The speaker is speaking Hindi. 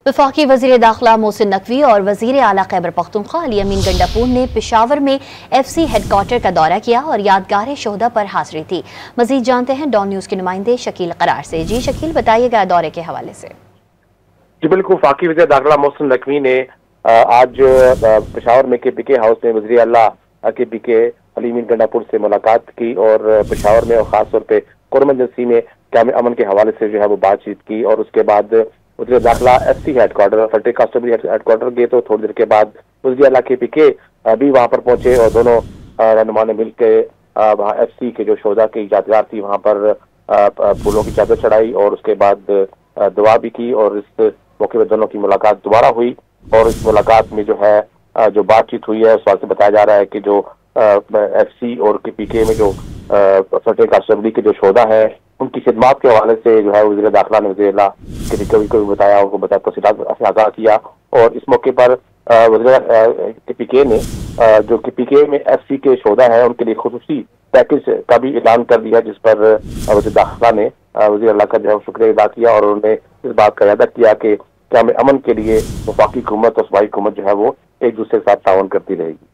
वफाकी वज़ीर दाखिला मोहसिन नकवी और वज़ीर आला खैबर पख्तूनख्वा अली अमीन गंडापुर ने पेशावर में FC हेडक्वार्टर का दौरा किया और यादगार शोहदा पर हाजिरी थी। मजीद जानते हैं डॉन न्यूज़ के नुमाइंदे शकील करार से। जी शकील, बताइएगा दौरे के हवाले से। जी बिल्कुल, वफाकी वज़ीर दाखिला मोहसिन नकवी ने आज पेशावर में KPK हाउस में वज़ीर आला KPK अली अमीन गंडापुर से मुलाकात की और पेशावर में और खास तौर पर कोरम एजेंसी में क़याम अमन के हवाले से जो है वो बातचीत की। और उसके बाद वज़ीर दाखिला FC हेडक्वार्टर फटे कांस्टेबल हेडक्वार्टर गए तो थोड़ी देर के बाद वज़ीर आला KPK भी वहां पर पहुंचे और दोनों रहनुमा ने मिलकर वहाँ FC के जो शोहदा की यादगार थी वहां पर फूलों की चादर चढ़ाई और उसके बाद दुआ भी की। और इस मौके पर दोनों की मुलाकात दोबारा हुई और इस मुलाकात में जो है जो बातचीत हुई है उस बात से बताया जा रहा है कि जो FC और KPK में जो फटे कांस्टेबल के जो शोहदा है उनकी खिदमात के हवाले से जो है वज़ीर दाखिला ने वज़ीर आला KPK को भी बताया, उनको बताया, तफसीलात से आगाह किया। और इस मौके पर वज़ीर KPK ने जो KPK में FC के शोहदा है उनके लिए खुसूसी पैकेज का भी ऐलान कर दिया, जिस पर वज़ीर दाखिला ने वज़ीर आला का जो है शुक्रिया अदा किया और उन्होंने इस बात का वादा किया कि क़याम अमन के लिए वफाकी हुकूमत और सूबाई हुकूमत जो है वो एक दूसरे के साथ ताउन करती रहेगी।